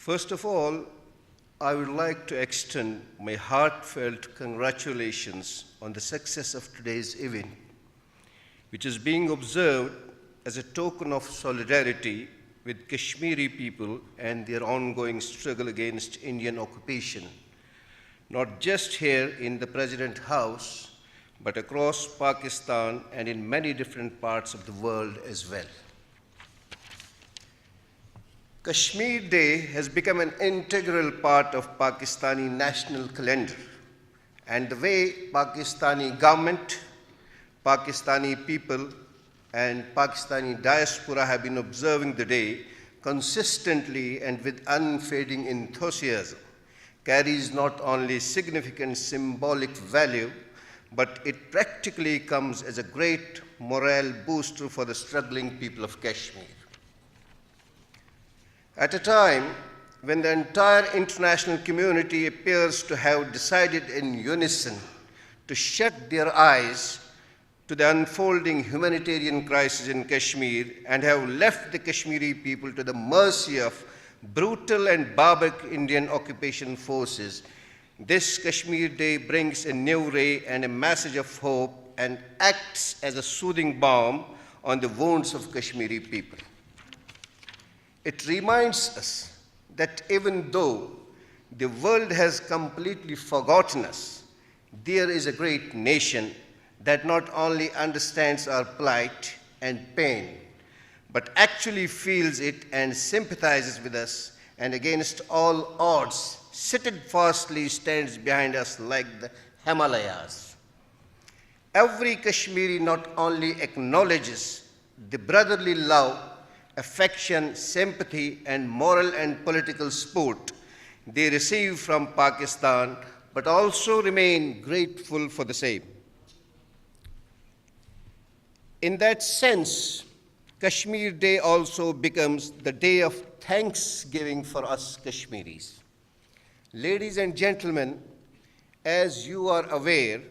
First of all, I would like to extend my heartfelt congratulations on the success of today's event, which is being observed as a token of solidarity with Kashmiri people and their ongoing struggle against Indian occupation, not just here in the President House, but across Pakistan and in many different parts of the world as well. Kashmir Day has become an integral part of Pakistani national calendar, and the way Pakistani government, Pakistani people, and Pakistani diaspora have been observing the day consistently and with unfading enthusiasm carries not only significant symbolic value, but it practically comes as a great morale booster for the struggling people of Kashmir. At a time when the entire international community appears to have decided in unison to shut their eyes to the unfolding humanitarian crisis in Kashmir and have left the Kashmiri people to the mercy of brutal and barbaric Indian occupation forces, this Kashmir Day brings a new ray and a message of hope and acts as a soothing balm on the wounds of Kashmiri people. It reminds us that even though the world has completely forgotten us, there is a great nation that not only understands our plight and pain, but actually feels it and sympathizes with us, and against all odds, steadfastly stands behind us like the Himalayas. Every Kashmiri not only acknowledges the brotherly love, affection, sympathy, and moral and political support they receive from Pakistan, but also remain grateful for the same. In that sense, Kashmir Day also becomes the day of thanksgiving for us Kashmiris. Ladies and gentlemen, as you are aware,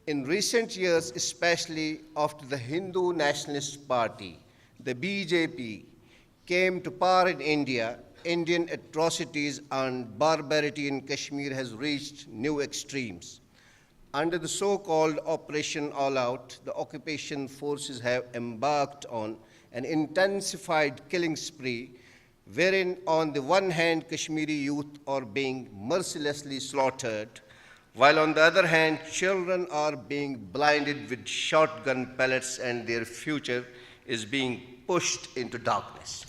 in recent years, especially after the Hindu Nationalist Party, the BJP, came to power in India, Indian atrocities and barbarity in Kashmir has reached new extremes. Under the so-called Operation All Out, the occupation forces have embarked on an intensified killing spree, wherein on the one hand Kashmiri youth are being mercilessly slaughtered, while on the other hand children are being blinded with shotgun pellets and their future is being pushed into darkness.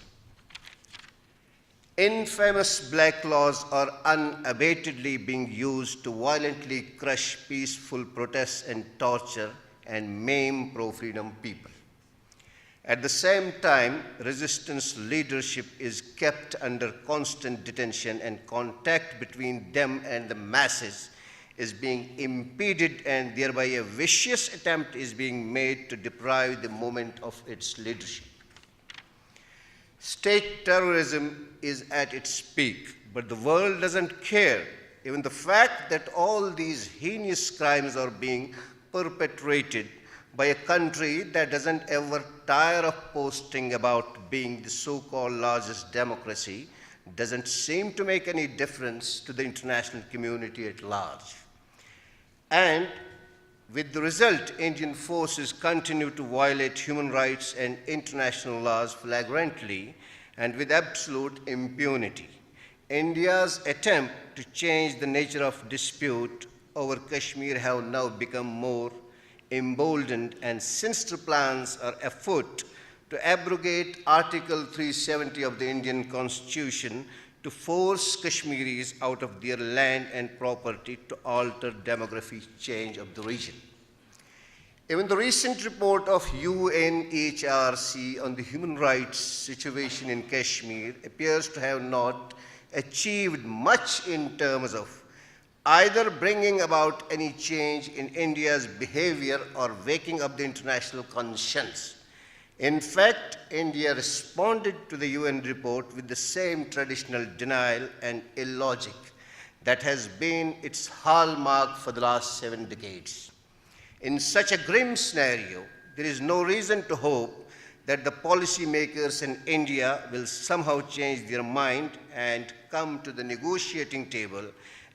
Infamous black laws are unabatedly being used to violently crush peaceful protests and torture and maim pro-freedom people. At the same time, resistance leadership is kept under constant detention and contact between them and the masses is being impeded, and thereby a vicious attempt is being made to deprive the movement of its leadership. State terrorism is at its peak, but the world doesn't care. Even the fact that all these heinous crimes are being perpetrated by a country that doesn't ever tire of posting about being the so-called largest democracy doesn't seem to make any difference to the international community at large. And with the result, Indian forces continue to violate human rights and international laws flagrantly and with absolute impunity. India's attempt to change the nature of dispute over Kashmir have now become more emboldened, and sinister plans are afoot to abrogate Article 370 of the Indian Constitution to force Kashmiris out of their land and property to alter demographic change of the region. Even the recent report of UNHRC on the human rights situation in Kashmir appears to have not achieved much in terms of either bringing about any change in India's behavior or waking up the international conscience. In fact, India responded to the UN report with the same traditional denial and illogic that has been its hallmark for the last 7 decades. In such a grim scenario, there is no reason to hope that the policymakers in India will somehow change their mind and come to the negotiating table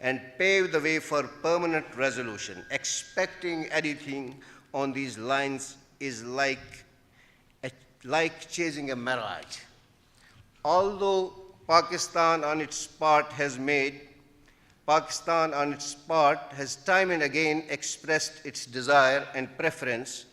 and pave the way for permanent resolution. Expecting anything on these lines is like chasing a mirage. Although Pakistan on its part has time and again expressed its desire and preference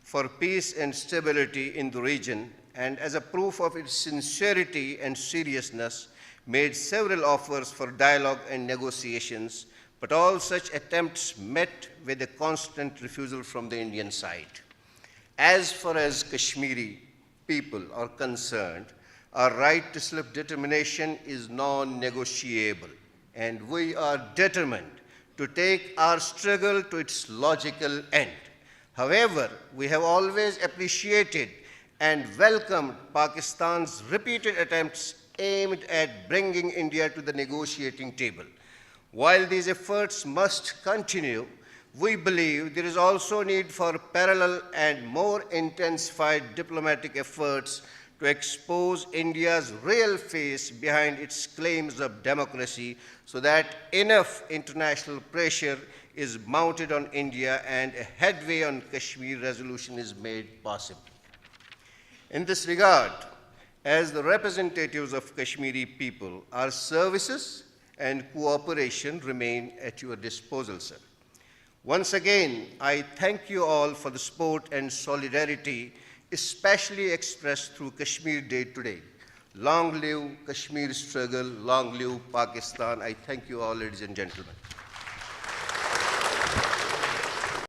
for peace and stability in the region, and as a proof of its sincerity and seriousness, made several offers for dialogue and negotiations, but all such attempts met with a constant refusal from the Indian side. As far as Kashmiri people are concerned, our right to self-determination is non-negotiable, and we are determined to take our struggle to its logical end. However, we have always appreciated and welcomed Pakistan's repeated attempts aimed at bringing India to the negotiating table. While these efforts must continue, we believe there is also need for parallel and more intensified diplomatic efforts to expose India's real face behind its claims of democracy so that enough international pressure is mounted on India and a headway on Kashmir resolution is made possible. In this regard, as the representatives of Kashmiri people, our services and cooperation remain at your disposal, sir. Once again, I thank you all for the support and solidarity, especially expressed through Kashmir Day today. Long live Kashmir struggle, long live Pakistan. I thank you all, ladies and gentlemen.